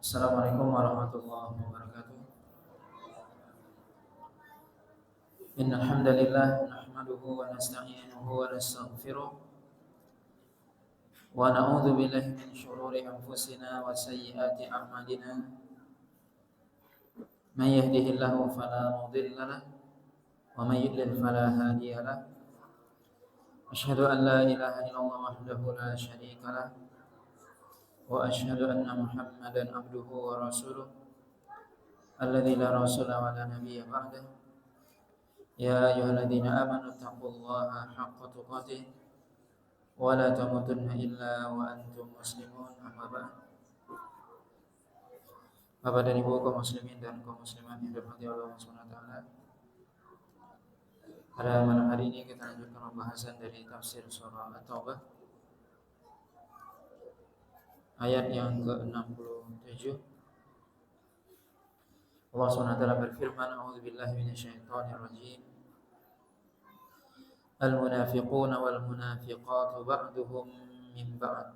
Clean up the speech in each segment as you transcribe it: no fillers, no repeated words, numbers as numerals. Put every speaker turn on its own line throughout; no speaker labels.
Assalamualaikum warahmatullahi wabarakatuh. Innal hamdalillah nahmaduhu wa nasta'inuhu wa nastaghfiruh wa na'udzu billahi min shururi anfusina wa sayyiati a'malina. May yahdihillahu fala mudilla lahu wa may yudlil fala hadiya lahu. Asyhadu an la ilaha illallah wahdahu la syarika lahu wa asyhadu anna Muhammadan abduhu wa rasuluh alladzi la rasula wa la nabiyya ba'dahu. Ya ayyuhalladzina amanu taqullaha haqqa tuqatih wa la tamutunna illa wa antum muslimun. Amma ba'd. Bapak dan Ibu kaum muslimin dan kaum muslimat yang dirahmati Allah Subhanahu wa taala. Pada malam hari ini kita lanjutkan pembahasan dari tafsir surah At-Taubah ayat yang ke-67. Allah Subhanahu wa taala berfirman, "A'udzubillahi minasyaitonir rajim. Al-munafiquna wal munafiqatu ba'duhum min ba'd.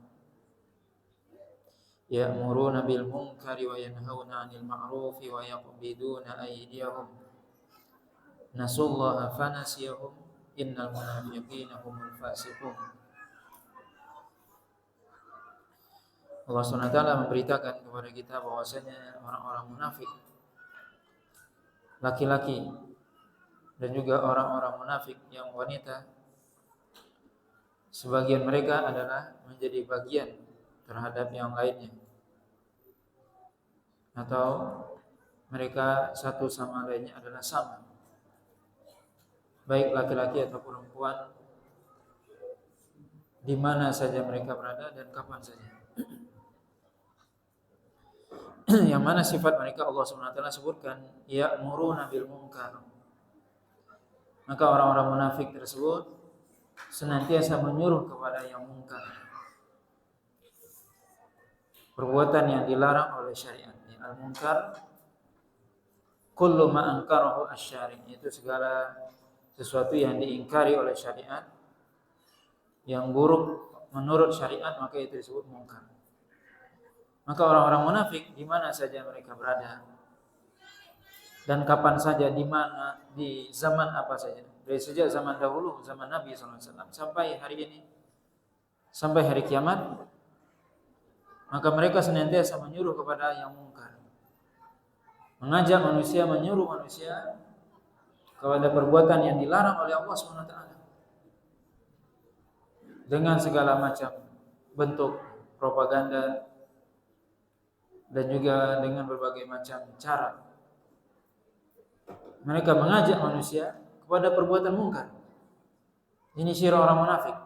Ya'muruna bil munkari wa yanhauna 'anil ma'rufi wa yaqbiduna aydiyahum. Nasullaha fanasiyahum. Innal munafiqina humul fasiqun." Allah Subhanahu wa taala memberitakan kepada kita bahwasanya orang-orang munafik, laki-laki dan juga orang-orang munafik yang wanita, sebagian mereka adalah menjadi bagian terhadap yang lainnya, atau mereka satu sama lainnya adalah sama, baik laki-laki atau perempuan, di mana saja mereka berada dan kapan saja. Yang mana sifat mereka Allah Subhanahu wa taala sebutkan, ya'muruna bil munkar. Maka orang-orang munafik tersebut senantiasa menyuruh kepada yang mungkar, perbuatan yang dilarang oleh syariat. Al-munkar kullu ma ankarahu asy-syari', itu segala sesuatu yang diingkari oleh syariat, yang buruk menurut syariat, maka itu disebut munkar. Maka orang-orang munafik di mana saja mereka berada dan kapan saja, di mana, di zaman apa saja, dari sejak zaman dahulu, zaman Nabi SAW sampai hari ini, sampai hari kiamat, maka mereka senantiasa menyuruh kepada yang mungkar, mengajak manusia, menyuruh manusia kepada perbuatan yang dilarang oleh Allah SWT dengan segala macam bentuk propaganda dan juga dengan berbagai macam cara. Mereka mengajak manusia kepada perbuatan mungkar. Ini syiar orang munafik.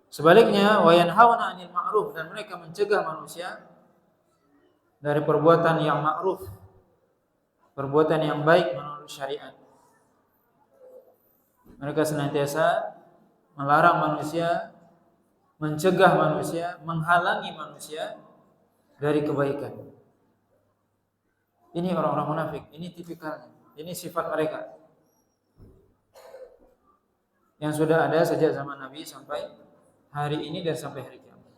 Sebaliknya, wa yanhauna 'anil ma'ruf, dan mereka mencegah manusia dari perbuatan yang ma'ruf, perbuatan yang baik menurut syariat. Mereka senantiasa melarang manusia, mencegah manusia, menghalangi manusia dari kebaikan. Ini orang-orang munafik, ini tipikalnya, ini sifat mereka yang sudah ada sejak zaman Nabi sampai hari ini dan sampai hari kiamat.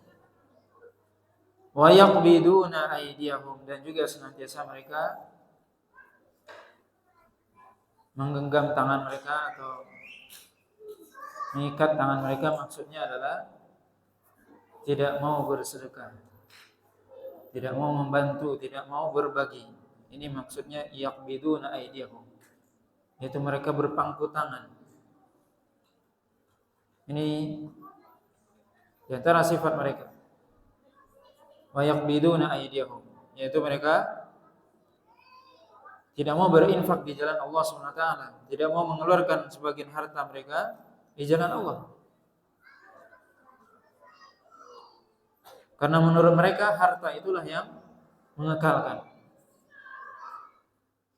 Wa yaqbiduna aydiyahum, dan juga senantiasa mereka menggenggam tangan mereka atau mengikat tangan mereka. Maksudnya adalah tidak mau bersedekah, tidak mau membantu, tidak mau berbagi. Ini maksudnya yaqbiduna aydiyahum, yaitu mereka berpangku tangan. Ini di antara sifat mereka. Wa yaqbiduna aydiyahum, yaitu mereka tidak mau berinfak di jalan Allah Subhanahu wa taala, tidak mau mengeluarkan sebagian harta mereka di jalan Allah. Karena menurut mereka harta itulah yang mengekalkan.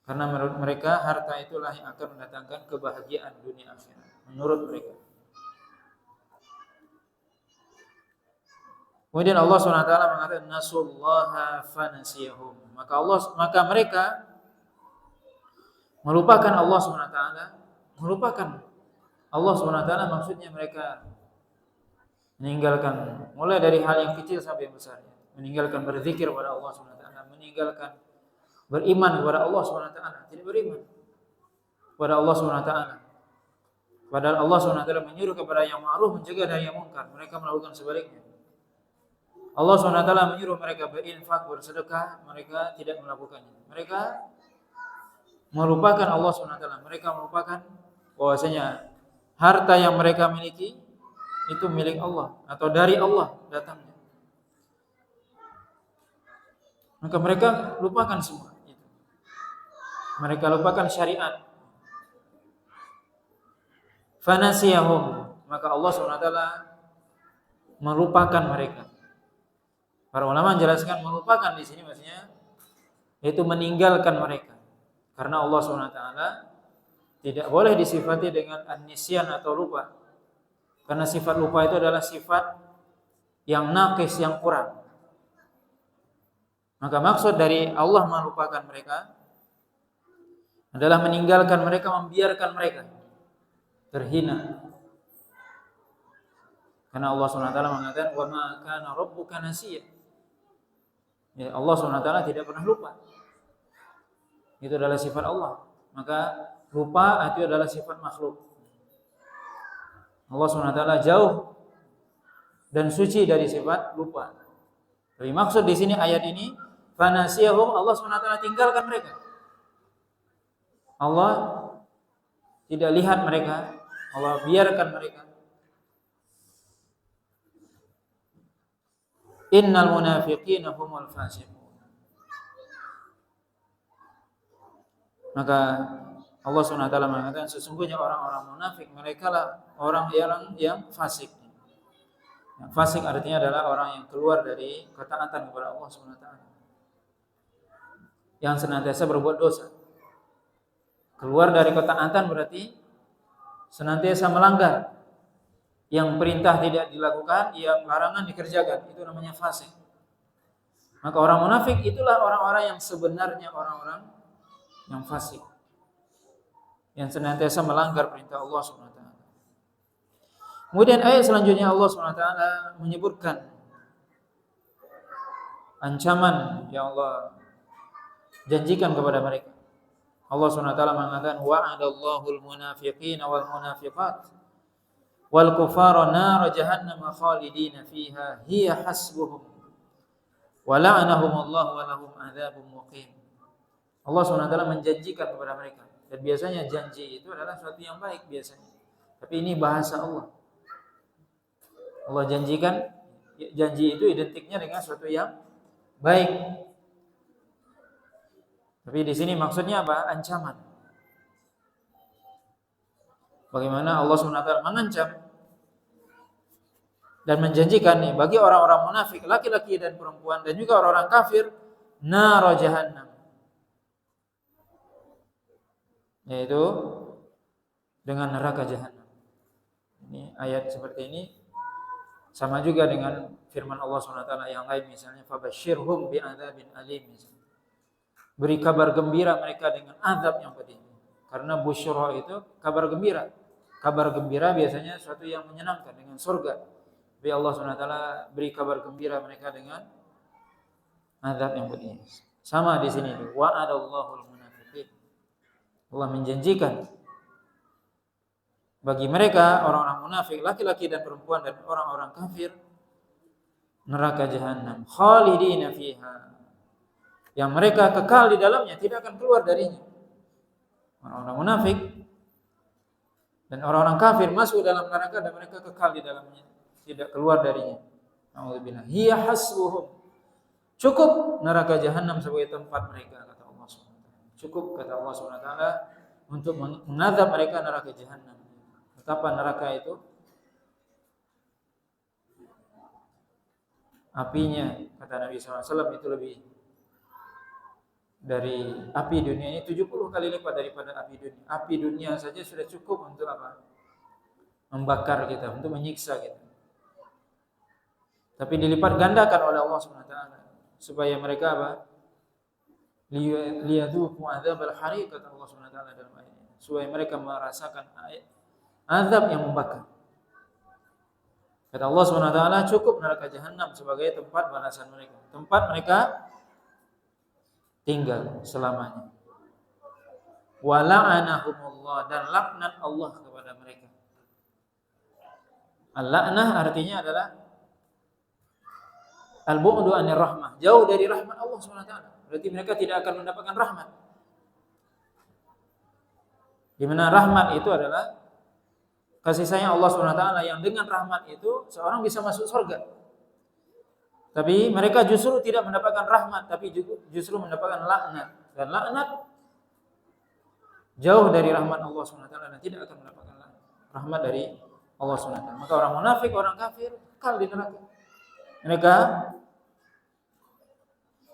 Karena menurut mereka harta itulah yang akan mendatangkan kebahagiaan dunia akhirat. Menurut mereka. Kemudian Allah SWT mengatakan, nasullaha fanasiyahum. Maka mereka melupakan Allah SWT. Melupakan Allah SWT, maksudnya mereka meninggalkan mulai dari hal yang kecil sampai yang besar. meninggalkan berzikir kepada Allah Subhanahu wa taala, meninggalkan beriman kepada Allah Subhanahu wa taala, tidak beriman kepada Allah Subhanahu wa taala. Padahal Allah Subhanahu wa taala menyuruh kepada yang ma'ruf, mencegah dari yang munkar, mereka melakukan sebaliknya. Allah Subhanahu wa taala menyuruh mereka berinfak, bersedekah, mereka tidak melakukannya. Mereka melupakan Allah Subhanahu wa taala, mereka melupakan bahwasanya harta yang mereka miliki itu milik Allah atau dari Allah datangnya. Maka mereka lupakan semua itu. Mereka lupakan syariat. Fanasiyahum, maka Allah SWT melupakan mereka. Para ulama menjelaskan melupakan di sini maksudnya yaitu meninggalkan mereka. Karena Allah SWT tidak boleh disifati dengan an-nisyan atau lupa. Karena sifat lupa itu adalah sifat yang naqis, yang kurang. Maka maksud dari Allah melupakan mereka adalah meninggalkan mereka, membiarkan mereka terhina. Karena Allah SWT mengatakan wa ma kana rabbuka nasiya. Ya, Allah SWT tidak pernah lupa. Itu adalah sifat Allah. Maka lupa itu adalah sifat makhluk. Allah SWT jauh dan suci dari sifat lupa. Tapi maksud di sini ayat ini fanasiyahum, Allah SWT tinggalkan mereka. Allah tidak lihat mereka, Allah biarkan mereka. Innal munafiqina humul fasiqun. Maka Allah SWT mengatakan sesungguhnya orang-orang munafik mereka lah orang yang fasik. Yang fasik artinya adalah orang yang keluar dari ketaatan kepada Allah SWT, yang senantiasa berbuat dosa. Keluar dari ketaatan berarti senantiasa melanggar. Yang perintah tidak dilakukan, yang larangan dikerjakan, itu namanya fasik. Maka orang munafik itulah orang-orang yang sebenarnya orang-orang yang fasik, yang senantiasa melanggar perintah Allah SWT. Kemudian ayat selanjutnya Allah SWT menyebutkan ancaman yang Allah janjikan kepada mereka. Allah SWT mengatakan wa'adallahul munafiqina wal munafiqat wal kufara nar jahannam khalidina fiha hiya hasbuhum wa la'anahumullahu wa lahum adzabun muqim. Allah SWT menjanjikan kepada mereka. Dan biasanya janji itu adalah sesuatu yang baik biasanya. Tapi ini bahasa Allah. Allah janjikan, janji itu identiknya dengan sesuatu yang baik. Tapi di sini maksudnya apa? Ancaman. Bagaimana Allah SWT mengancam dan menjanjikan nih bagi orang-orang munafik, laki-laki dan perempuan dan juga orang-orang kafir, nar jahannam. Yaitu dengan neraka jahanam. Ini ayat seperti ini sama juga dengan firman Allah SWT yang lain, misalnya fabashshirhum bi'adzabin alim, misalnya. Beri kabar gembira mereka dengan azab yang pedih. Karena busyra itu kabar gembira. Kabar gembira biasanya sesuatu yang menyenangkan dengan surga. Tapi Allah SWT beri kabar gembira mereka dengan azab yang pedih. Sama di sini, wa'adallahul munafiqin. Allah menjanjikan bagi mereka orang-orang munafik, laki-laki dan perempuan dan orang-orang kafir, neraka jahanam khalidina fiha, yang mereka kekal di dalamnya, tidak akan keluar darinya. Orang-orang munafik dan orang-orang kafir masuk dalam neraka dan mereka kekal di dalamnya, tidak keluar darinya. Nauzubillah. Hiya hasbuhum. Cukup neraka jahanam sebagai tempat mereka, kata Allah SWT. Cukup, kata Allah SWT, untuk mengazab mereka neraka jahanam. Betapa neraka itu apinya, kata Nabi SAW, itu lebih dari api dunia ini 70 kali lipat daripada api dunia. Api dunia saja sudah cukup untuk apa? Membakar kita, untuk menyiksa kita. Tapi dilipat gandakan oleh Allah SWT supaya mereka apa? Liyadzuqu adzabal hariq, kata Allah SWT dalam ayat ini. Supaya mereka merasakan azab yang membakar. Kata Allah Subhanahu wa taala, cukup neraka jahanam sebagai tempat balasan mereka, tempat mereka tinggal selamanya. Wa la'anahumullah, dan laknat Allah kepada mereka. Al-la'nah artinya adalah al-bu'du 'anir rahmah, jauh dari rahmat Allah Subhanahu wa taala. Berarti mereka tidak akan mendapatkan rahmat. Di mana rahmat itu adalah kasih sayang Allah Subhanahu wa taala, yang dengan rahmat itu seorang bisa masuk surga. Tapi mereka justru tidak mendapatkan rahmat, tapi justru mendapatkan laknat. Dan laknat jauh dari rahmat Allah Subhanahu wa taala dan tidak akan mendapatkan rahmat dari Allah Subhanahu wa taala. Maka orang munafik, orang kafir kekal di neraka. Mereka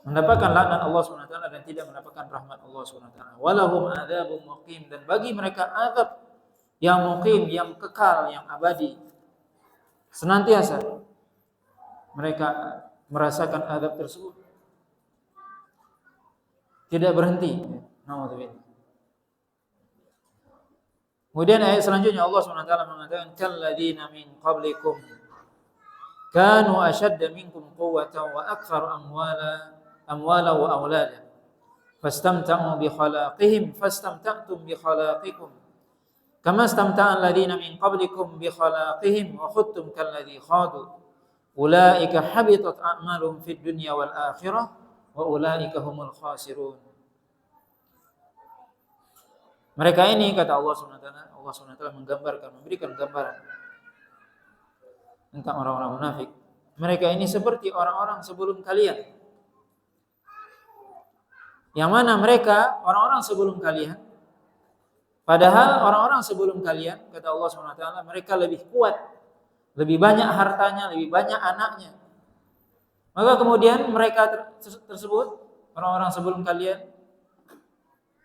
mendapatkan laknat Allah Subhanahu wa taala dan tidak mendapatkan rahmat Allah Subhanahu wa taala. Walahum adzabun muqim, dan bagi mereka azab yang muqim, yang kekal, yang abadi. Senantiasa mereka merasakan azab tersebut. Tidak berhenti. Nauzubillah. Kemudian ayat selanjutnya Allah Subhanahu wa taala mengatakan kalladzina min qablikum kanu ashadda minkum quwwatan wa aktsara amwala wa aulada fastamta'u bi khalaqihim fastamta'tum bi khalaqikum kama istamta'a alladhina min qablikum bi khalaqihim wa khudtum kalladhi khadu ulaika habitat a'maluhum fid dunya wal akhirah wa ulaika humul khasirun. Mereka ini, kata Allah Subhanahu wa taala menggambarkan, memberikan gambaran tentang orang-orang munafik. Mereka ini seperti orang-orang sebelum kalian. Yang mana mereka orang-orang sebelum kalian, padahal orang-orang sebelum kalian, kata Allah Subhanahu wa taala, mereka lebih kuat, lebih banyak hartanya, lebih banyak anaknya. Maka kemudian mereka tersebut, orang-orang sebelum kalian,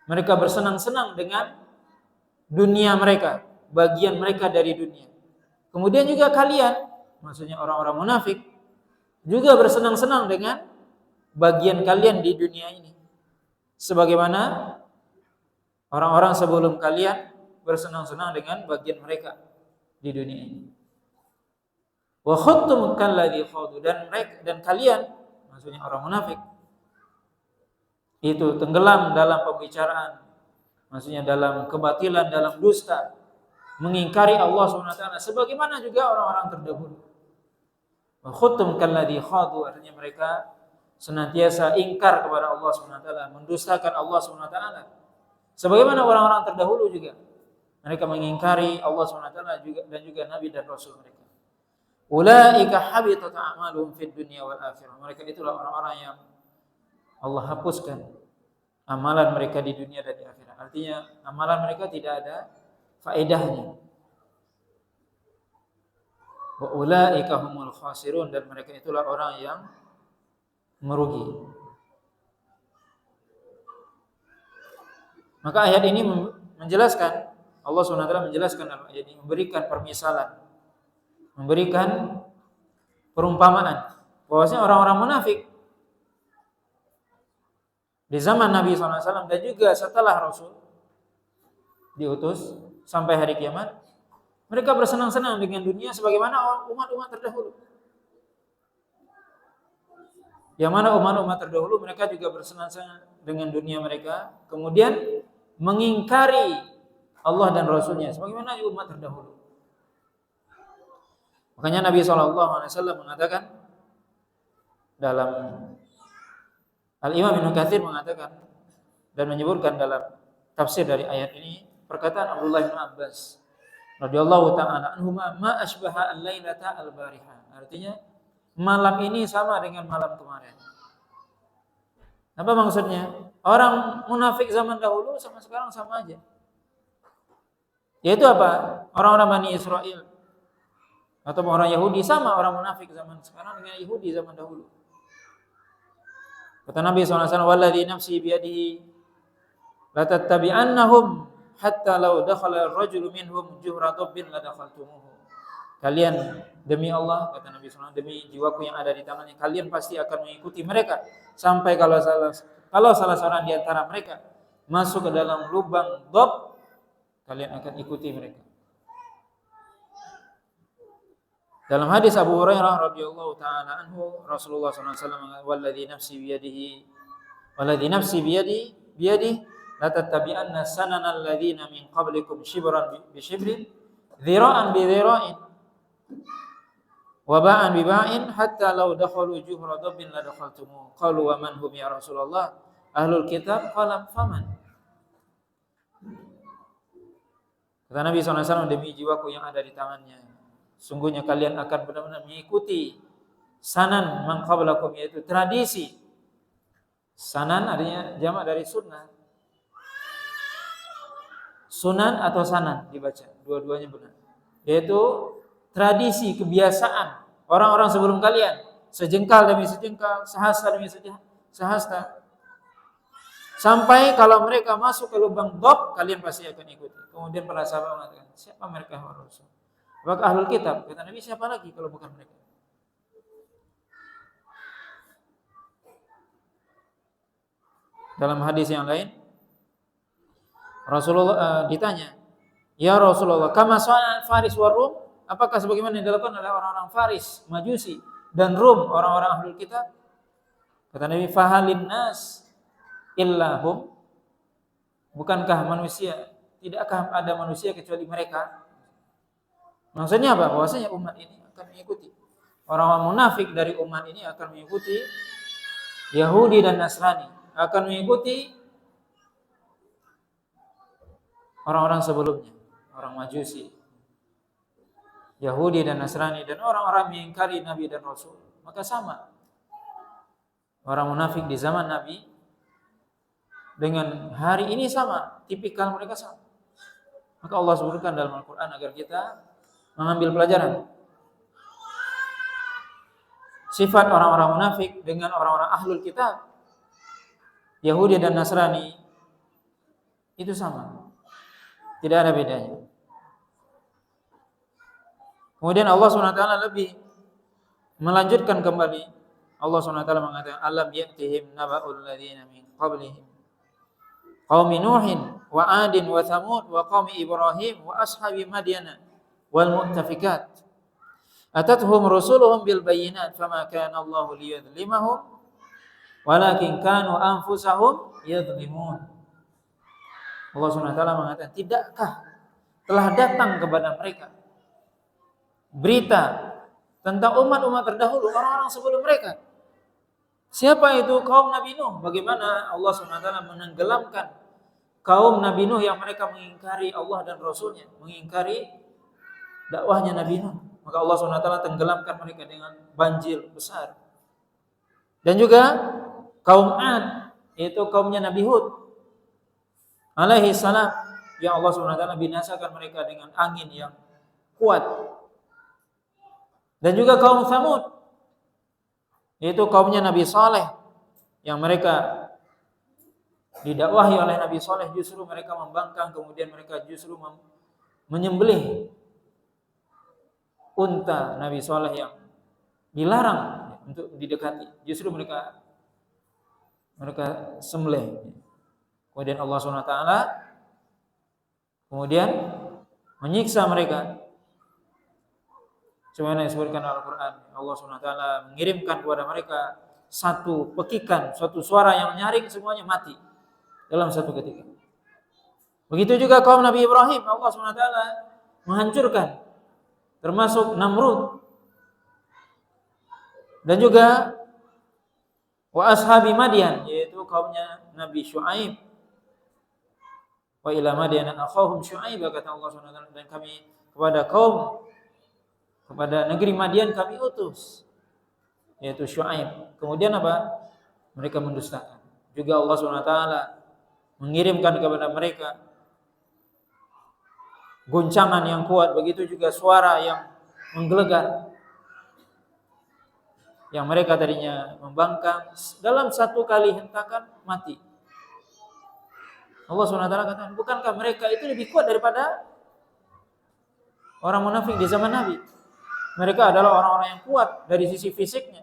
mereka bersenang-senang dengan dunia mereka, bagian mereka dari dunia. Kemudian juga kalian, maksudnya orang-orang munafik, juga bersenang-senang dengan bagian kalian di dunia ini. Sebagaimana orang-orang sebelum kalian bersenang-senang dengan bagian mereka di dunia ini. Wa khudtum kalladzi khadu, dan kalian, maksudnya orang munafik, itu tenggelam dalam pembicaraan, maksudnya dalam kebatilan, dalam dusta, mengingkari Allah Subhanahu wa taala sebagaimana juga orang-orang terdahulu. Wa khudtum kalladzi khadu, artinya mereka senantiasa ingkar kepada Allah Subhanahu wa taala, mendustakan Allah Subhanahu wa taala. Sebagaimana orang-orang terdahulu juga mereka mengingkari Allah Subhanahu wa taala juga dan juga nabi dan rasul mereka. Ulaika habitat a'maluhum fid dunya wal akhirah. Mereka itulah orang-orang yang Allah hapuskan amalan mereka di dunia dan di akhirat. Artinya amalan mereka tidak ada faedahnya. Wa ulaika humul khasirun, dan mereka itulah orang yang merugi. Maka ayat ini menjelaskan, Allah SWT menjelaskan dalam ayat ini, memberikan permisalan, memberikan perumpamaan bahwasanya orang-orang munafik di zaman Nabi SAW dan juga setelah Rasul diutus sampai hari kiamat, mereka bersenang-senang dengan dunia sebagaimana umat-umat terdahulu. Yang mana umat-umat terdahulu mereka juga bersenang-senang dengan dunia mereka, kemudian mengingkari Allah dan Rasulnya sebagaimana umat terdahulu. Makanya Nabi SAW mengatakan dalam Al-Imam Ibnu Katsir mengatakan dan menyebutkan dalam tafsir dari ayat ini perkataan Abdullah bin Abbas radhiyallahu ta'ala anhuma, ma asbaha al-lailata al-bariha. Artinya malam ini sama dengan malam kemarin. Apa maksudnya? Orang munafik zaman dahulu sama sekarang sama aja. Yaitu apa? Orang-orang Bani Israel atau orang Yahudi sama orang munafik zaman sekarang dengan Yahudi zaman dahulu. Kata Nabi SAW, walladzi nafsi biyadihi la tattabi'annahum hatta law dakhala ar-rajulu minhum juhra dabbin la dakhaltumuhu. Kalian, demi Allah, kata Nabi SAW, demi jiwaku yang ada di tangannya, kalian pasti akan mengikuti mereka sampai kalau salah seorang di antara mereka masuk ke dalam lubang dhab, kalian akan ikuti mereka. Dalam hadis Abu Hurairah radhiyallahu taala anhu, Rasulullah sallallahu alaihi wasallam, "Walladzi nafsi biyadihi, walladzi nafsi biyadihi, la tattabi'anna sanana alladziina min qablikum shibran bi shibrin, dhira'an bi dhira'in, wa ba'an bi ba'in, hatta law dakhalu juhra dabbin la dakhaltumuh." Qalu wa man hum ya Rasulullah? Ahlul kitab. Qala faman? Kata Nabi SAW, demi jiwaku yang ada di tangannya, sungguhnya kalian akan benar-benar mengikuti sanan man qablakum, yaitu tradisi. Sanan artinya jamak dari sunnah. Sunan atau sanan dibaca, dua-duanya benar. Yaitu tradisi, kebiasaan orang-orang sebelum kalian, sejengkal demi sejengkal, sehasta demi sehasta. Sampai kalau mereka masuk ke lubang dob, kalian pasti akan ikuti. Kemudian para sahabat mengatakan, siapa mereka ya Rasul? Apakah ahlul kitab? Kata Nabi, siapa lagi kalau bukan mereka? Dalam hadis yang lain, Rasulullah ditanya, ya Rasulullah, kama sa'al Faris wa Rum? Apakah sebagaimana yang dilakukan oleh orang-orang Faris, Majusi, dan Rum, orang-orang ahlul kitab? Kata Nabi, fahalin nas illahum, bukankah manusia, tidakkah ada manusia kecuali mereka? Maksudnya apa? Bahwasanya umat ini akan mengikuti, orang-orang munafik dari umat ini akan mengikuti Yahudi dan Nasrani, akan mengikuti orang-orang sebelumnya, orang Majusi, Yahudi dan Nasrani, dan orang-orang mengingkari Nabi dan Rasul. Maka sama, orang munafik di zaman Nabi dengan hari ini sama, tipikal mereka sama. Maka Allah sebutkan dalam Al-Quran agar kita mengambil pelajaran. Sifat orang-orang munafik dengan orang-orang ahlul kitab, Yahudi dan Nasrani, itu sama, tidak ada bedanya. Kemudian Allah SWT lebih melanjutkan kembali. Allah SWT mengatakan, alam ya'tihim naba'ul ladzina min qablihim qaumi Nuhin wa 'adin wa Thamud wa qaumi Ibrahim wa ashabi Madyana wal mu'tafikat atatuhum rusuluhum bil bayyinat fama kana Allah liyadhlimahum walakin kanu anfusahum yadhlimun. Allah SWT mengatakan, tidakkah telah datang kepada mereka berita tentang umat-umat terdahulu, orang-orang sebelum mereka? Siapa itu? Kaum Nabi Nuh. Bagaimana Allah SWT menenggelamkan kaum Nabi Nuh yang mereka mengingkari Allah dan Rasulnya, mengingkari dakwahnya Nabi Nuh. Maka Allah SWT tenggelamkan mereka dengan banjir besar. Dan juga kaum Ad, yaitu kaumnya Nabi Hud alaihi salam, yang Allah SWT binasakan mereka dengan angin yang kuat. Dan juga kaum Thamud, yaitu kaumnya Nabi Saleh, yang mereka didakwahi oleh Nabi Saleh, justru mereka membangkang, kemudian mereka justru menyembelih unta Nabi Saleh yang dilarang untuk didekati, justru mereka sembelih. Kemudian Allah SWT kemudian menyiksa mereka. Sebagaimana disebutkan Al-Quran, Allah SWT mengirimkan kepada mereka satu pekikan, suatu suara yang nyaring, semuanya mati dalam satu ketika. Begitu juga kaum Nabi Ibrahim, Allah SWT menghancurkan, termasuk Namrud. Dan juga wa ashabi Madyan, yaitu kaumnya Nabi Syuaib. Wa ila Madyan akhahum Syuaib, kata Allah SWT, dan kami kepada negeri Madian kami utus, yaitu Syuaib. Kemudian apa? Mereka mendustakan. Juga Allah SWT mengirimkan kepada mereka guncangan yang kuat, begitu juga suara yang menggelegar, yang mereka tadinya membangkang, dalam satu kali hentakan mati. Allah SWT katakan, bukankah mereka itu lebih kuat daripada orang munafik di zaman Nabi? Mereka adalah orang-orang yang kuat dari sisi fisiknya.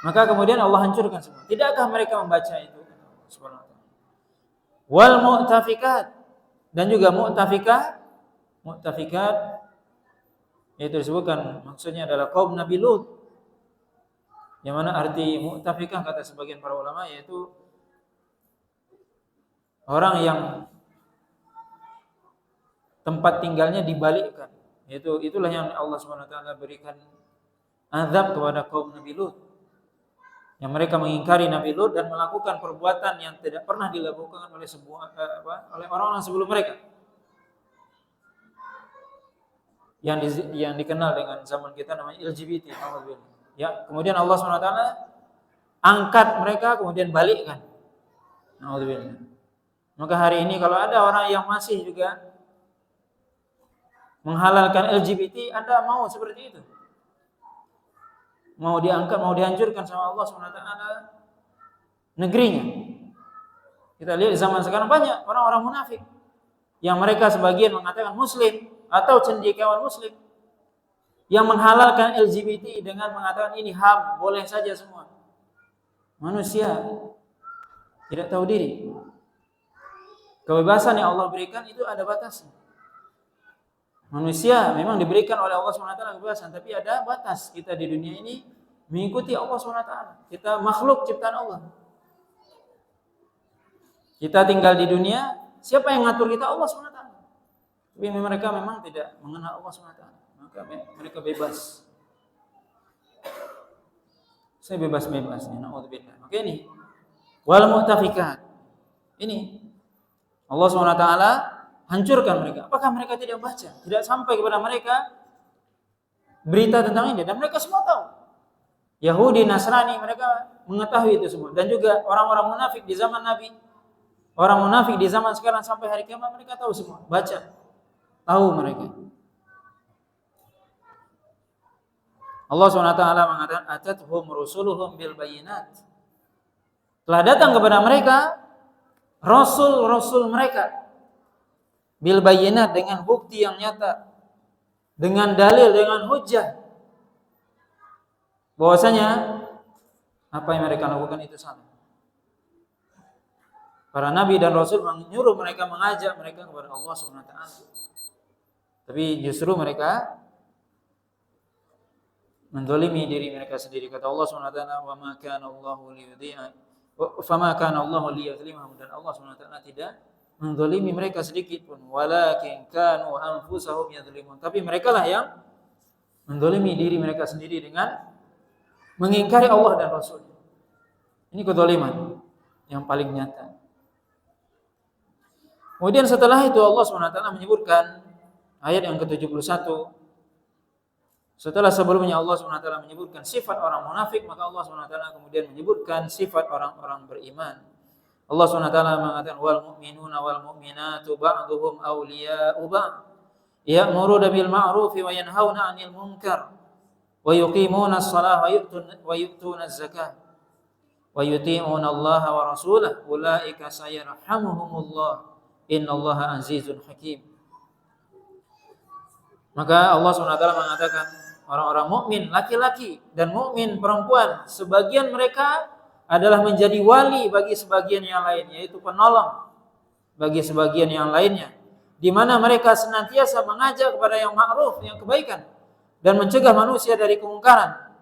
Maka kemudian Allah hancurkan semua. Tidakkah mereka membaca itu? Wal mu'tafikat, dan juga mu'tafikat Itu disebutkan maksudnya adalah kaum Nabi Lut. Yang mana arti mu'tafikah kata sebagian para ulama yaitu orang yang tempat tinggalnya dibalikkan. Itulah yang Allah Subhanahu wa taala berikan azab kepada kaum Nabi Lut. Yang mereka mengingkari Nabi Lut dan melakukan perbuatan yang tidak pernah dilakukan oleh oleh orang-orang sebelum mereka. Yang dikenal dengan zaman kita namanya LGBT. Ya, kemudian Allah SWT angkat mereka kemudian balikkan. Alhamdulillah. Maka hari ini kalau ada orang yang masih juga menghalalkan LGBT, Anda mau seperti itu? Mau diangkat, mau dihancurkan sama Allah SWT negerinya. Kita lihat di zaman sekarang banyak orang-orang munafik yang mereka sebagian mengatakan muslim atau cendekiawan muslim yang menghalalkan LGBT dengan mengatakan ini HAM, boleh saja semua. Manusia tidak tahu diri. Kebebasan yang Allah berikan itu ada batasnya. Manusia memang diberikan oleh Allah SWT kebebasan, tapi ada batas. Kita di dunia ini mengikuti Allah SWT. Kita makhluk ciptaan Allah. Kita tinggal di dunia, siapa yang ngatur kita? Allah SWT. Tapi mereka memang tidak mengenal Allah SWT. Maka mereka bebas. Saya bebas-bebasnya. Na'udzubillah. Oke ini. Wal mu'tafikat. Ini. Allah SWT hancurkan mereka. Apakah mereka tidak baca? Tidak sampai kepada mereka berita tentang ini. Dan mereka semua tahu. Yahudi, Nasrani, mereka mengetahui itu semua. Dan juga orang-orang munafik di zaman Nabi. Orang munafik di zaman sekarang sampai hari kiamat mereka tahu semua. Baca. Tahu mereka. Allah SWT mengatakan atathum rusuluhum bil bayyinat. Telah datang kepada mereka rasul-rasul mereka bil bayyinat dengan bukti yang nyata, dengan dalil, dengan hujjah bahwasanya apa yang mereka lakukan itu salah. Para nabi dan rasul menyuruh mereka, mengajak mereka kepada Allah SWT. Tapi justru mereka menzalimi diri mereka sendiri. Kata Allah SWT, "Wa ma kana Allahu liyudhi'a fama kana Allahu liyadhlimahum." Dan Allah SWT tidak menzalimi mereka sedikit pun. Walakin kanu anfusahum yadhlimun. Tapi mereka lah yang menzalimi diri mereka sendiri dengan mengingkari Allah dan Rasul. Ini kezaliman yang paling nyata. Kemudian setelah itu Allah SWT menyebutkan ayat yang ke-71. Setelah sebelumnya Allah SWT menyebutkan sifat orang munafik, maka Allah SWT kemudian menyebutkan sifat orang-orang beriman. Allah SWT mengatakan wal mu'minuna wal mu'minatu ba'duhum awliya'u ba'd ya'muruna bil ma'rufi wa yanhauna 'anil munkar wa yuqimuna as-salata wa yu'tuna az-zakata wa yuti'una Allah wa rasulahu ulaika sayarhamuhumullah innallaha azizun hakim. Maka Allah SWT mengatakan orang-orang mukmin laki-laki dan mukmin perempuan, sebagian mereka adalah menjadi wali bagi sebagian yang lain, yaitu penolong bagi sebagian yang lainnya, di mana mereka senantiasa mengajak kepada yang ma'ruf, yang kebaikan, dan mencegah manusia dari kemungkaran.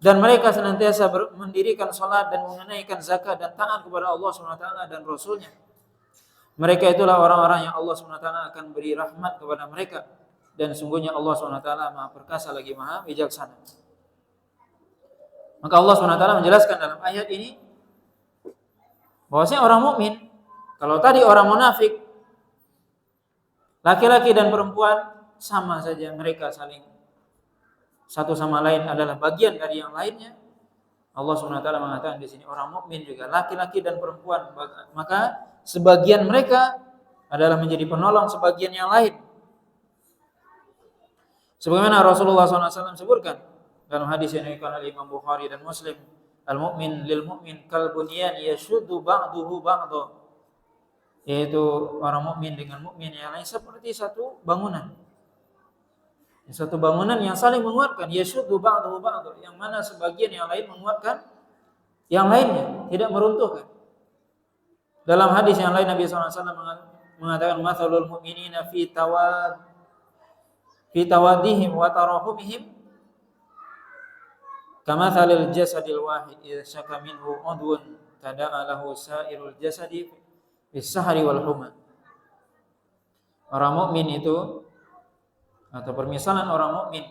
Dan mereka senantiasa mendirikan salat dan menunaikan zakat dan taat kepada Allah SWT dan Rasulnya. Mereka itulah orang-orang yang Allah SWT akan beri rahmat kepada mereka. Dan sungguhnya Allah SWT Maha Perkasa lagi Maha Bijaksana. Maka Allah SWT menjelaskan dalam ayat ini bahwasanya orang mukmin, kalau tadi orang munafik, laki-laki dan perempuan sama saja, mereka saling satu sama lain adalah bagian dari yang lainnya. Allah SWT mengatakan di sini orang mukmin juga laki-laki dan perempuan, maka sebagian mereka adalah menjadi penolong sebagian yang lain. Sebagaimana Rasulullah SAW sebutkan dalam hadis yang diriwayatkan oleh Imam Bukhari dan Muslim, al-mu'min lil mu'min kal bunyan yashuddu ba'duhu ba'dha, yaitu orang mukmin dengan mukmin yang lain seperti satu bangunan. Satu bangunan yang saling menguatkan, yashuddu ba'duhu ba'dha, yang mana sebagian yang lain menguatkan yang lainnya, tidak meruntuhkan. Dalam hadis yang lain Nabi SAW mengatakan mathalul mu'minina fi tawad fi tawaddihim wa tarahumihim kamathalil jasadil wahid idza syaka minhu udwun tada'a lahu sa'irul jasadi bis sahri wal huma. Orang mukmin itu atau permisalan orang mukmin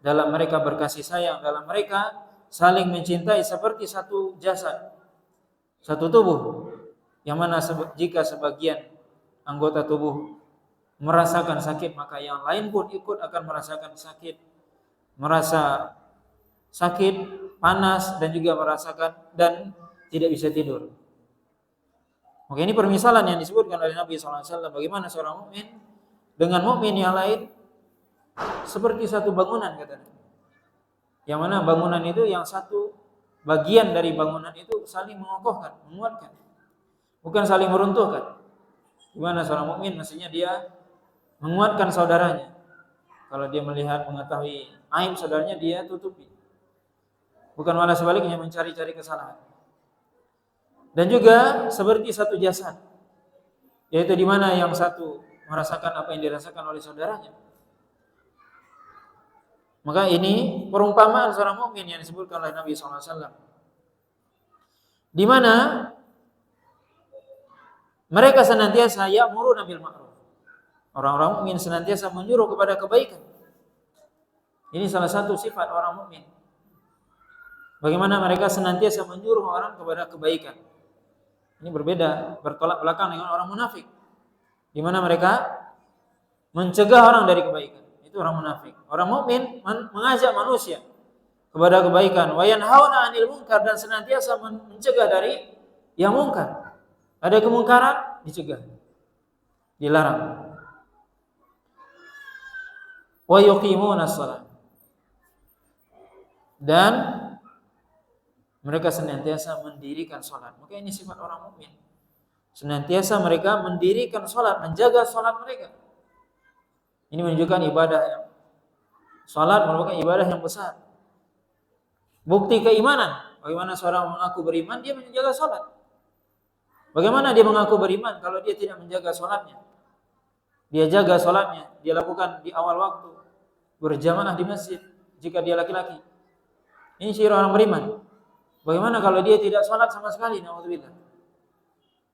dalam mereka berkasih sayang, dalam mereka saling mencintai seperti satu jasad, satu tubuh, yang mana jika sebagian anggota tubuh merasakan sakit, maka yang lain pun ikut akan merasakan sakit, merasa sakit, panas, dan juga merasakan dan tidak bisa tidur. Maka ini permisalan yang disebutkan oleh Nabi SAW, bagaimana seorang mukmin dengan mukmin yang lain seperti satu bangunan, katanya. Yang mana bangunan itu yang satu bagian dari bangunan itu saling mengokohkan, menguatkan, bukan saling meruntuhkan. Gimana seorang mukmin mestinya dia menguatkan saudaranya. Kalau dia melihat mengetahui aib saudaranya, dia tutupi, bukan malah sebaliknya mencari-cari kesalahan. Dan juga seperti satu jasad, yaitu di mana yang satu merasakan apa yang dirasakan oleh saudaranya. Maka ini perumpamaan seorang mukmin yang disebutkan oleh Nabi SAW, di mana mereka senantiasa ya'muruna bil ma'ruf. Orang-orang mukmin senantiasa menyuruh kepada kebaikan. Ini salah satu sifat orang mukmin. Bagaimana mereka senantiasa menyuruh orang kepada kebaikan. Ini berbeda, bertolak belakang dengan orang munafik, di mana mereka mencegah orang dari kebaikan. Itu orang munafik. Orang mukmin mengajak manusia kepada kebaikan, wa yanhauna 'anil munkar, dan senantiasa mencegah dari yang mungkar. Ada kemungkaran, dicegah, dilarang. Wa yuqimuna shalah, dan mereka senantiasa mendirikan salat. Maka ini sifat orang mukmin. Senantiasa mereka mendirikan salat, menjaga salat mereka. Ini menunjukkan ibadah yang salat merupakan ibadah yang besar. Bukti keimanan. Bagaimana seorang mengaku beriman, dia menjaga salat. Bagaimana dia mengaku beriman kalau dia tidak menjaga salatnya? Dia jaga salatnya, dia lakukan di awal waktu, berjamaah di masjid jika dia laki-laki. Ini ciri orang beriman. Bagaimana kalau dia tidak salat sama sekali? Nauzubillah.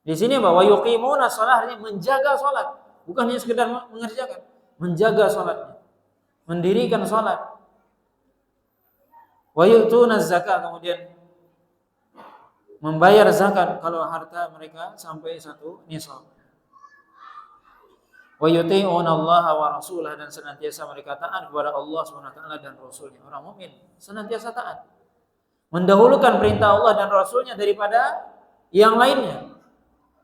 Di sini bahwa yuqimuna shalah, artinya menjaga salat, bukan hanya sekedar mengerjakan, menjaga salatnya, mendirikan salat. Wa yu'tuna zakat, kemudian membayar zakat kalau harta mereka sampai satu nisab. Wa yuti'una Allah wa rasulah, dan senantiasa mereka taat kepada Allah SWT dan Rasulnya. Orang mukmin senantiasa taat, mendahulukan perintah Allah dan Rasulnya daripada yang lainnya.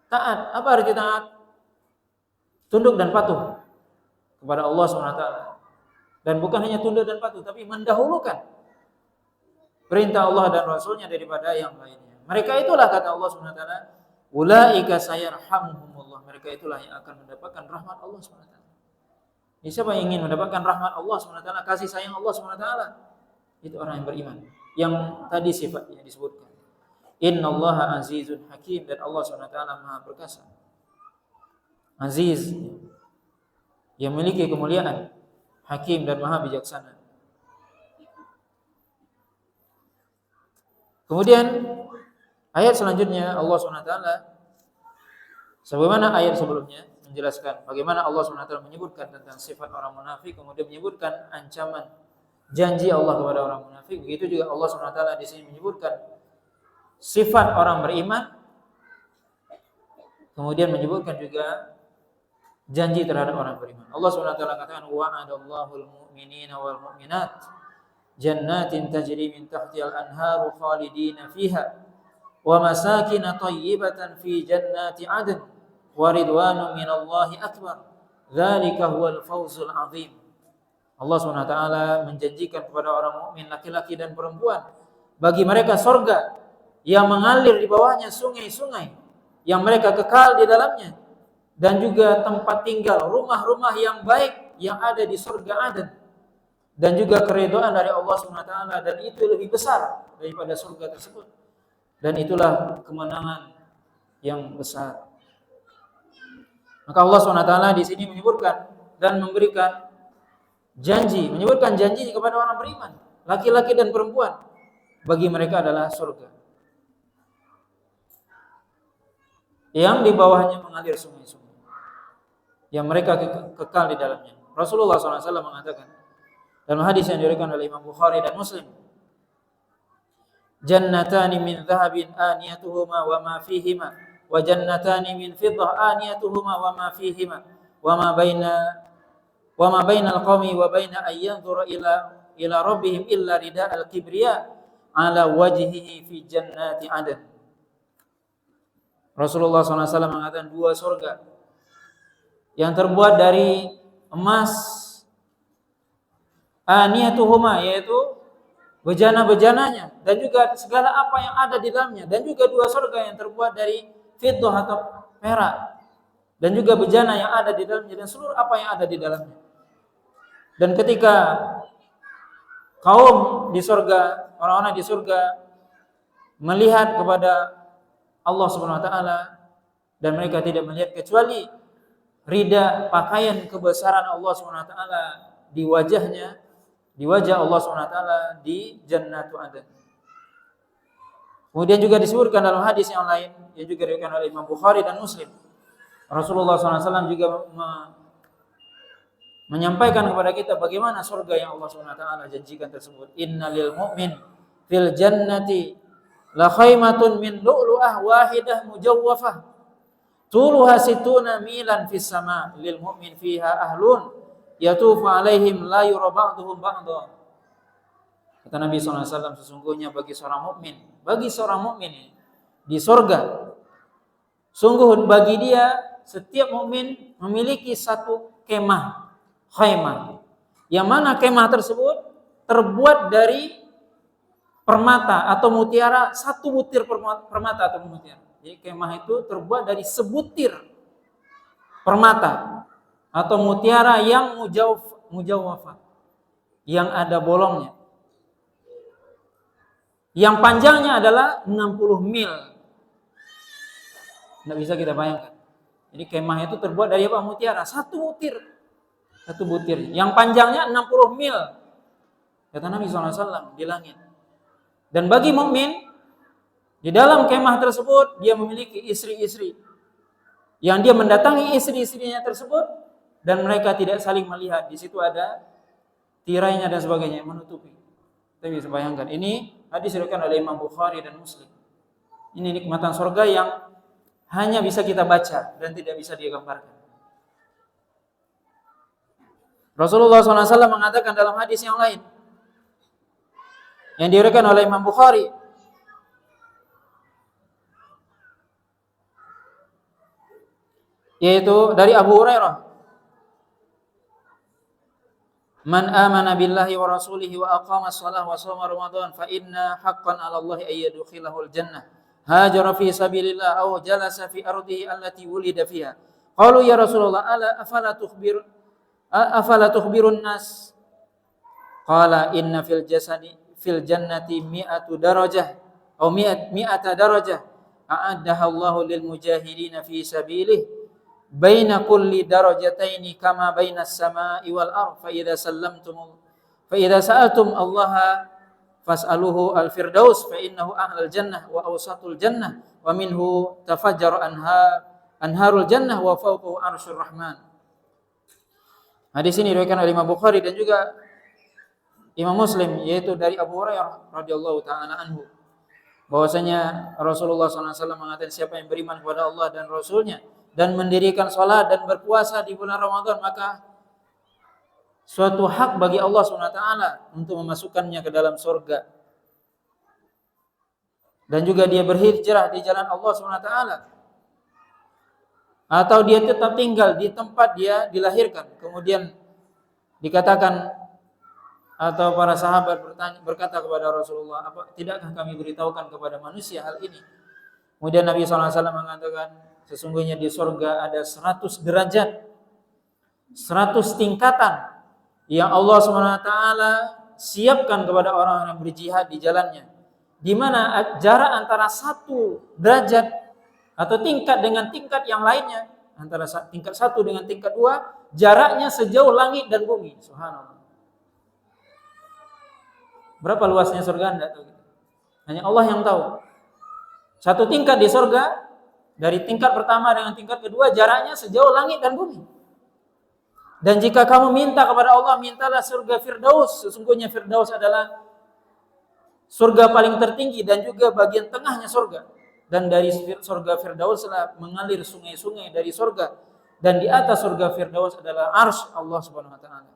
Taat, apa arti taat? Tunduk dan patuh kepada Allah SWT. Dan bukan hanya tunduk dan patuh, tapi mendahulukan perintah Allah dan Rasulnya daripada yang lainnya. Mereka itulah, kata Allah SWT, ulaika sayarhamuhumullah, mereka itulah yang akan mendapatkan rahmat Allah SWT. Ini siapa yang ingin mendapatkan rahmat Allah SWT, kasih sayang Allah SWT? Itu orang yang beriman, yang tadi sifatnya disebutkan. Innallaha azizun hakim, dan Allah SWT Maha perkasa, aziz, yang memiliki kemuliaan, hakim, dan maha bijaksana. Kemudian ayat selanjutnya Allah SWT, sebagaimana ayat sebelumnya menjelaskan bagaimana Allah SWT menyebutkan tentang sifat orang munafik, kemudian menyebutkan ancaman janji Allah kepada orang munafik. Begitu juga Allah SWT di sini menyebutkan sifat orang beriman, kemudian menyebutkan juga janji terhadap orang beriman. Allah SWT katakan, wa'adallahu al-mu'minina wal mu'minat jannatin tajri min tahtihal anharu khalidina fiha wa masakin thayyibatan fi jannati 'adn wa ridwanun minallahi akbar dzalika huwal fawzul 'adzim. Allah SWT menjanjikan kepada orang mukmin laki-laki dan perempuan, bagi mereka surga yang mengalir di bawahnya sungai-sungai yang mereka kekal di dalamnya, dan juga tempat tinggal, rumah-rumah yang baik yang ada di surga Aden, dan juga keridhaan dari Allah SWT, dan itu lebih besar daripada surga tersebut, dan itulah kemenangan yang besar. Maka Allah SWT di sini menyebutkan dan memberikan janji, menyebutkan janji kepada orang beriman, laki-laki dan perempuan, bagi mereka adalah surga yang di bawahnya mengalir sungai-sungai, yang mereka kekal di dalamnya. Rasulullah SAW mengatakan dalam hadis yang diriwayatkan oleh Imam Bukhari dan Muslim, jannatani min dhahabin aniyatuhuma wa ma fihima, wa jannatani min fiddah aniyatuhuma wa ma fihima, wa ma bainal qaumi wa baina ayyanzura ila rabbihim illa rida'al kibriya ala wajhihi fi jannati adn. Rasulullah SAW mengatakan dua surga yang terbuat dari emas, aniyatuhuma, yaitu bejana-bejananya, dan juga segala apa yang ada di dalamnya, dan juga dua surga yang terbuat dari fiddah atau perak, dan juga bejana yang ada di dalamnya, dan seluruh apa yang ada di dalamnya. Dan ketika kaum di surga, orang-orang di surga melihat kepada Allah Subhanahu wa taala, dan mereka tidak melihat kecuali rida pakaian kebesaran Allah Subhanahu wa taala di wajahnya, di wajah Allah Subhanahu wa taala di Jannatu Adn. Kemudian juga disebutkan dalam hadis yang lain yang juga diriwayatkan oleh Imam Bukhari dan Muslim, Rasulullah SAW juga menyampaikan kepada kita bagaimana surga yang Allah Subhanahu wa taala janjikan tersebut. Innalil mu'min fil jannati la khaymatun min lu'lu'ah wahidah mujawwafah tuluha situna milan fis sama lil mu'min fiha ahlun yatufu alaihim la yura ba'duhum ba'dha. Kata Nabi SAW, sesungguhnya bagi seorang mukmin di surga, sungguh bagi dia setiap mukmin memiliki satu kemah, khaymah, yang mana kemah tersebut terbuat dari permata atau mutiara, satu butir permata atau mutiara. Jadi kemah itu terbuat dari sebutir permata atau mutiara yang mujawwafah, yang ada bolongnya, yang panjangnya adalah 60 mil. Tidak bisa kita bayangkan. Jadi kemah itu terbuat dari apa? Mutiara, satu butir, yang panjangnya 60 mil. Kata Nabi SAW di langit. Dan bagi mukmin di dalam kemah tersebut dia memiliki istri-istri yang dia mendatangi istri-istrinya tersebut, dan mereka tidak saling melihat. Di situ ada tirainya dan sebagainya yang menutupi. Kita bisa bayangkan. Ini hadis diriwayatkan oleh Imam Bukhari dan Muslim. Ini nikmatan surga yang hanya bisa kita baca dan tidak bisa digambarkan. Rasulullah SAW mengatakan dalam hadis yang lain yang diriwayatkan oleh Imam Bukhari, yaitu dari Abu Hurairah, man amana billahi wa rasulihi wa aqama shalah wa shoma ramadan fa inna haqqan 'ala Allahi ay yadkhilahul jannah hajara fi sabilillah aw jalasa fi ardihi allati wulida fiha. Qalu ya Rasulullah afala tukhbirun nas? Qala inna fil jannati mi'atu darajah atau mi'ata darajah a'addaha Allahu lil mujahidin fi sabilihi baina kulli darajataini kama baina as-sama'i wal ardh fa idza sa'altum Allah fas'aluhu al-firdaus fa innahu a'lal jannah wa awsatul jannah wa minhu tafajjar anharul jannah wa fawqahu arsyur rahman. Hadis ini diriwayatkan oleh Imam Bukhari dan juga Imam Muslim, yaitu dari Abu Hurairah radhiyallahu taala anhu, bahwasanya Rasulullah SAW mengatakan siapa yang beriman kepada Allah dan Rasulnya dan mendirikan salat dan berpuasa di bulan Ramadan, maka suatu hak bagi Allah SWT untuk memasukkannya ke dalam surga. Dan juga dia berhijrah di jalan Allah SWT, atau dia tetap tinggal di tempat dia dilahirkan. Kemudian dikatakan, atau para sahabat berkata kepada Rasulullah, apa tidakkah kami beritahukan kepada manusia hal ini? Kemudian Nabi SAW mengatakan, sesungguhnya di surga ada 100 derajat, 100 tingkatan yang Allah SWT siapkan kepada orang yang berjihad di jalannya, di mana jarak antara satu derajat atau tingkat dengan tingkat yang lainnya, antara tingkat 1 dengan tingkat 2, jaraknya sejauh langit dan bumi. Subhanallah. Berapa luasnya surga enggak tahu. Hanya Allah yang tahu. Satu tingkat di surga, dari tingkat pertama dengan tingkat kedua jaraknya sejauh langit dan bumi. Dan jika kamu minta kepada Allah, mintalah surga Firdaus. Sesungguhnya Firdaus adalah surga paling tertinggi dan juga bagian tengahnya surga. Dan dari surga Firdauslah mengalir sungai-sungai dari surga. Dan di atas surga Firdaus adalah arsy Allah Subhanahu wa taala.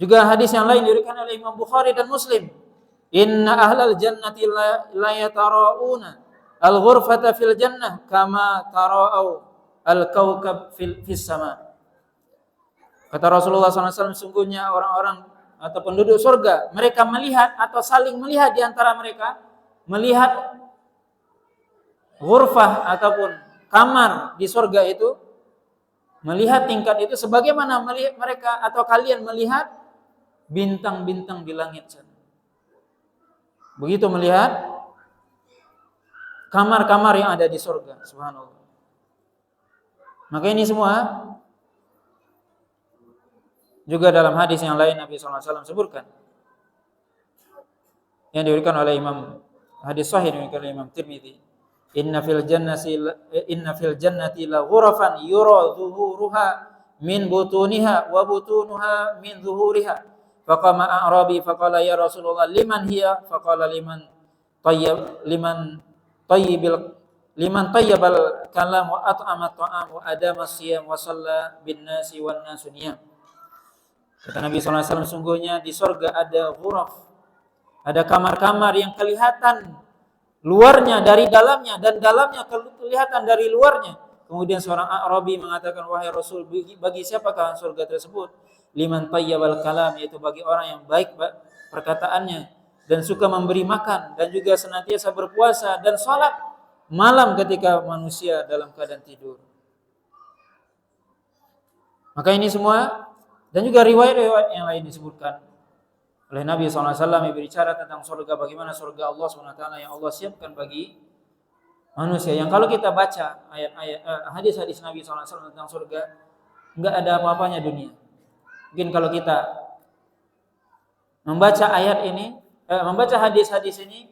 Juga hadis yang lain diriwayatkan oleh Imam Bukhari dan Muslim. Inna ahlal jannati la yatara'una al-ghurfata fil jannah kama tara'u al-kaukab fis sama. Kata Rasulullah SAW, sungguhnya orang-orang atau penduduk surga, mereka melihat atau saling melihat di antara mereka, melihat ghurfah ataupun kamar di surga itu, melihat tingkat itu sebagaimana melihat mereka atau kalian melihat bintang-bintang di langit sana. Begitu melihat kamar-kamar yang ada di surga, subhanallah. Maka ini semua juga dalam hadis yang lain Nabi SAW sebutkan, yang diberikan oleh Imam hadis sahih diberikan oleh Imam Tirmidzi. Inna fil jannati la ghurafan yura zuhuruha min butuniha wa butunuha min zuhuriha. Faqama a'rabi faqala ya Rasulullah liman hiya? Faqala liman tayyibal kalam wa at'ama ta'am wa adama siyam wa shalla bin nasi wan nasu niyam. Kata Nabi SAW, sungguhnya di surga ada ghuraf, ada kamar-kamar yang kelihatan luarnya dari dalamnya dan dalamnya kelihatan dari luarnya. Kemudian seorang A'rabi mengatakan, wahai Rasul, bagi siapakah surga tersebut? Liman tayyibal kalam, yaitu bagi orang yang baik perkataannya dan suka memberi makan dan juga senantiasa berpuasa dan salat malam ketika manusia dalam keadaan tidur. Maka ini semua, dan juga riwayat-riwayat yang lain disebutkan oleh Nabi SAW yang berbicara tentang surga, bagaimana surga Allah SWT yang Allah siapkan bagi manusia. Yang kalau kita baca ayat-ayat hadis-hadis Nabi SAW tentang surga, enggak ada apa-apanya dunia. Mungkin kalau kita membaca ayat ini, membaca hadis-hadis ini,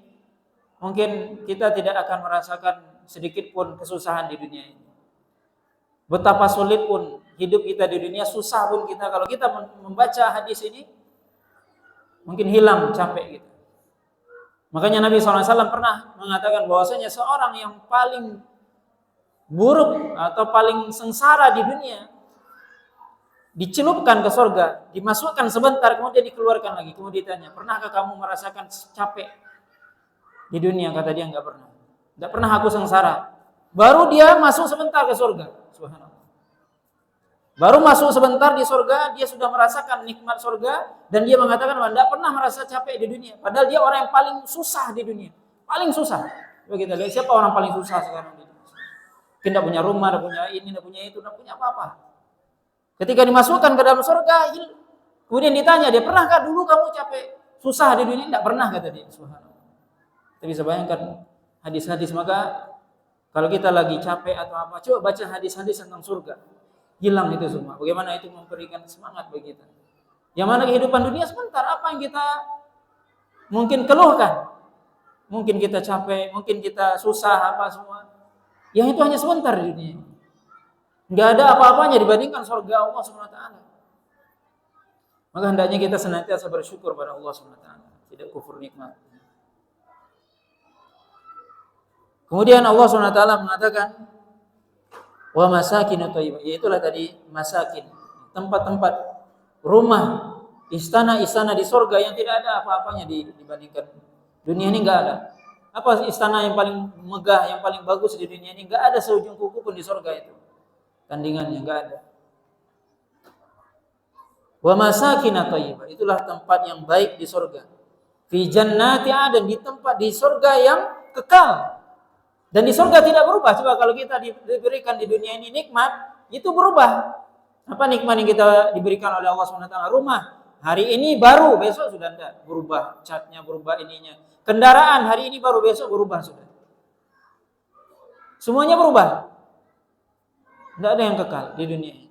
mungkin kita tidak akan merasakan sedikit pun kesusahan di dunia ini. Betapa sulit pun hidup kita di dunia, susah pun kita, kalau kita membaca hadis ini, mungkin hilang capek gitu. Makanya Nabi SAW pernah mengatakan bahwasanya seorang yang paling buruk atau paling sengsara di dunia dicelupkan ke surga, dimasukkan sebentar, kemudian dikeluarkan lagi. Kemudian ditanya, pernahkah kamu merasakan capek di dunia? Kata dia, enggak pernah. Enggak pernah aku sengsara. Baru dia masuk sebentar ke surga. Subhanallah. Baru masuk sebentar di surga, dia sudah merasakan nikmat surga, dan dia mengatakan bahwa tidak pernah merasa capek di dunia. Padahal dia orang yang paling susah di dunia. Paling susah. Coba kita lihat, siapa orang paling susah sekarang di dunia? Mungkin tidak punya rumah, tidak punya ini, tidak punya itu, tidak punya apa-apa. Ketika dimasukkan ke dalam surga, kemudian ditanya, dia pernahkah dulu kamu capek, susah di dunia? Tidak pernah, kata dia. Subhanallah. Kita bisa bayangkan hadis-hadis. Maka kalau kita lagi capek atau apa, coba baca hadis-hadis tentang surga. Hilang itu semua. Bagaimana itu memberikan semangat bagi kita. Yang mana kehidupan dunia sebentar, apa yang kita mungkin keluhkan. Mungkin kita capek, mungkin kita susah, apa semua. Yang itu hanya sebentar di dunia. Enggak ada apa-apanya dibandingkan surga Allah SWT. Maka hendaknya kita senantiasa bersyukur pada Allah SWT. Tidak kufur nikmat. Kemudian Allah SWT mengatakan, wa masakinu thayyibah, yaitulah tadi masakin, tempat-tempat rumah, istana-istana di surga yang tidak ada apa-apanya dibandingkan dunia ini. Enggak ada. Apa istana yang paling megah, yang paling bagus di dunia ini? Enggak ada seujung kuku pun di surga itu. Tandingannya enggak ada. Wa masakin thayyibah, itulah tempat yang baik di surga. Fi jannati adn, di tempat di surga yang kekal. Dan di surga tidak berubah. Coba kalau kita diberikan di dunia ini nikmat, itu berubah. Apa nikmat yang kita diberikan oleh Allah SWT? Rumah. Hari ini baru, besok sudah tidak berubah. Catnya berubah, ininya. Kendaraan hari ini baru, besok berubah sudah. Semuanya berubah. Tidak ada yang kekal di dunia ini.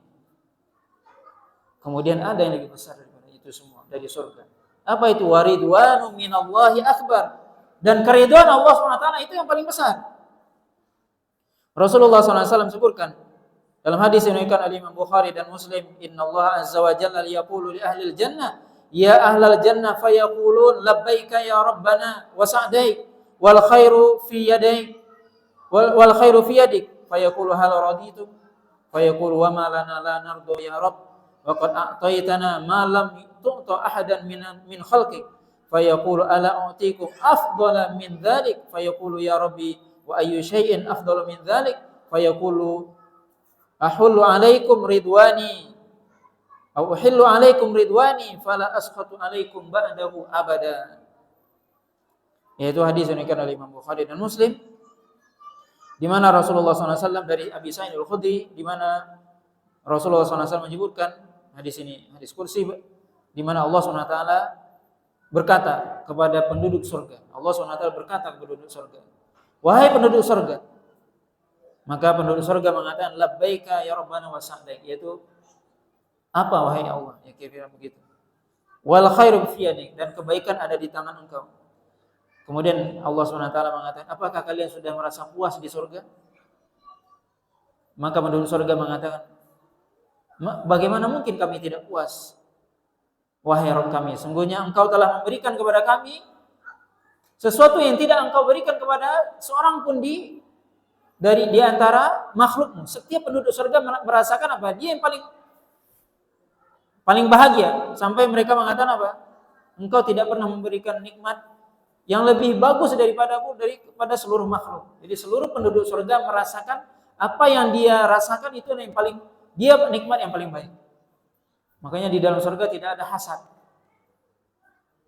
Kemudian ada yang lebih besar daripada itu semua dari surga. Apa itu? Waridwanu minallahi akbar. Dan keridhaan Allah SWT itu yang paling besar. Rasulullah SAW sebutkan dalam hadis yang diriwayatkan oleh Imam Bukhari dan Muslim, Inna Allah azza wa jalla liyaqulu li ahli jannah, ya ahlal jannah fayaqulun labbaika ya rabbana wa sa'daik wal khairu fi yadaik wal khairu fi yadik fayaqulu hal raditum fayaqulu wa ma lana la nardu ya rabb wa qad a'taytana ma lam tu'ta ahadan min khalqik fayaqulu ala u'tikum afdala min dhalik fayaqulu ya rabbi wa ayyu syai'in afdalu min dhalik fayaqulu ahullu alaikum ridwani au uhillu alaikum ridwani fala askhatu alaikum ba'dahu abada. Yaitu hadis yang diriwayatkan oleh Imam Bukhari dan Muslim, di mana Rasulullah SAW dari Abi Sa'id Al-Khudri, di mana Rasulullah SAW menyebutkan hadis ini, hadis kursi, di mana Allah SWT berkata kepada penduduk surga. Allah SWT berkata kepada penduduk surga, wahai penduduk surga. Maka penduduk surga mengatakan labbaika ya rabbana wa sa'daik, yaitu apa wahai Allah, ya kira-kira begitu. Wal khairu fi yadik, dan kebaikan ada di tangan engkau. Kemudian Allah SWT mengatakan, apakah kalian sudah merasa puas di surga? Maka penduduk surga mengatakan, bagaimana mungkin kami tidak puas? Wahai Rabb kami, sungguhnya engkau telah memberikan kepada kami sesuatu yang tidak engkau berikan kepada seorang pun di antara makhlukmu. Setiap penduduk surga merasakan apa? Dia yang paling bahagia. Sampai mereka mengatakan apa? Engkau tidak pernah memberikan nikmat yang lebih bagus daripada seluruh makhluk. Jadi seluruh penduduk surga merasakan apa yang dia rasakan, itu yang paling, dia nikmat yang paling baik. Makanya di dalam surga tidak ada hasad.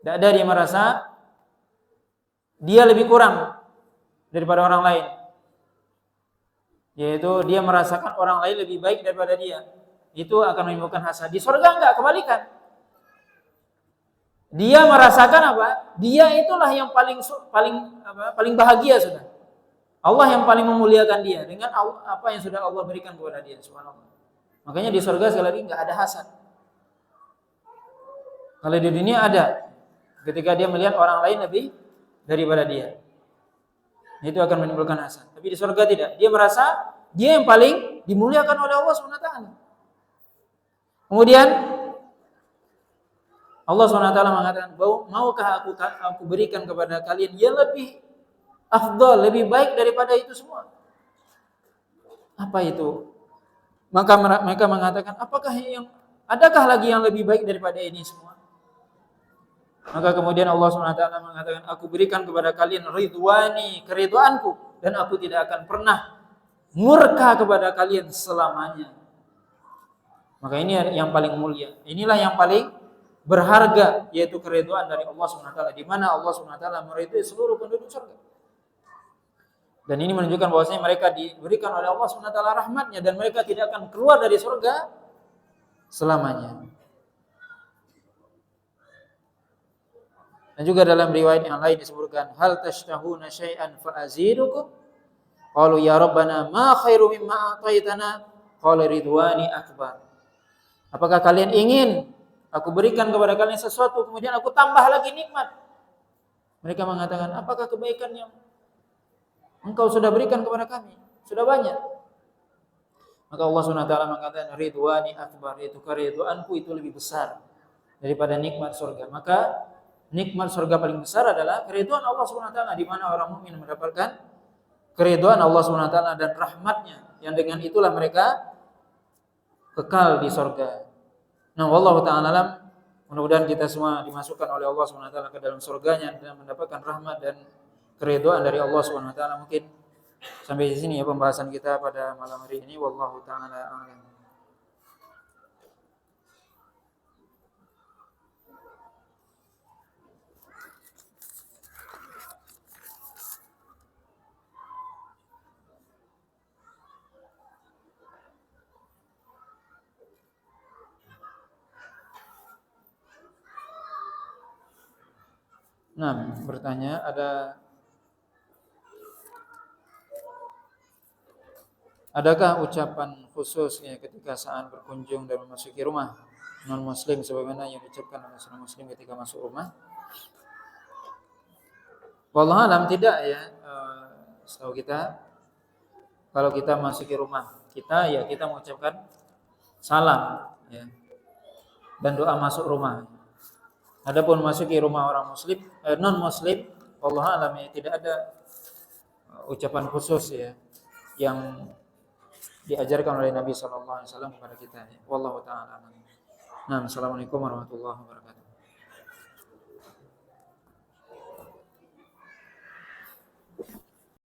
Tidak ada dia merasa dia lebih kurang daripada orang lain. Yaitu dia merasakan orang lain lebih baik daripada dia. Itu akan menimbulkan hasad. Di surga enggak, kebalikan. Dia merasakan apa? Dia itulah yang paling bahagia sudah. Allah yang paling memuliakan dia dengan apa yang sudah Allah berikan kepada dia, subhanallah. Makanya di surga sekali lagi enggak ada hasad. Kalau di dunia ada, ketika dia melihat orang lain lebih daripada dia, itu akan menimbulkan hasad. Tapi di surga tidak. Dia merasa dia yang paling dimuliakan oleh Allah SWT. Kemudian Allah SWT mengatakan, maukah aku berikan kepada kalian yang lebih afdal, lebih baik daripada itu semua? Apa itu? Maka mereka mengatakan, adakah lagi yang lebih baik daripada ini semua? Maka kemudian Allah SWT mengatakan, aku berikan kepada kalian ridwani, keridhaanku, dan aku tidak akan pernah murka kepada kalian selamanya. Maka ini yang paling mulia. Inilah yang paling berharga, yaitu keridhaan dari Allah SWT, di mana Allah SWT meridhai seluruh penduduk surga. Dan ini menunjukkan bahwasanya mereka diberikan oleh Allah SWT rahmatnya, dan mereka tidak akan keluar dari surga selamanya. Dan juga dalam riwayat yang lain disebutkan, hal tashtahuna syai'an fa azidukum? Qalu ya rabbana ma khairu mimma a'taitana? Qala ridwani akbar. Apakah kalian ingin aku berikan kepada kalian sesuatu kemudian aku tambah lagi nikmat? Mereka mengatakan, apakah kebaikan yang engkau sudah berikan kepada kami? Sudah banyak. Maka Allah SWT mengatakan ridwani akbar, yaitu keridhaanku itu lebih besar daripada nikmat surga. Maka nikmat surga paling besar adalah keridhaan Allah SWT, di mana orang mukmin mendapatkan keridhaan Allah SWT dan rahmatnya, yang dengan itulah mereka kekal di surga. Nah, wallahu ta'ala alam, mudah-mudahan kita semua dimasukkan oleh Allah SWT ke dalam surganya dan mendapatkan rahmat dan keridhaan dari Allah SWT. Mungkin sampai di sini ya pembahasan kita pada malam hari ini. Wallahu ta'ala a'lam. Nah, bertanya, adakah ucapan khusus ya ketika saat berkunjung dan memasuki rumah? non muslim sebagaimana yang diucapkan oleh seorang muslim ketika masuk rumah. Wallahu alam tidak ya, setahu kita kalau kita masuki rumah kita ya kita mengucapkan salam ya dan doa masuk rumah. Adapun masuki rumah orang muslim non muslim, wallahu alam ya tidak ada ucapan khusus ya yang diajarkan oleh Nabi sallallahu alaihi wasallam kepada kita ya. Wallahu taala alam. Nah, assalamualaikum warahmatullahi wabarakatuh.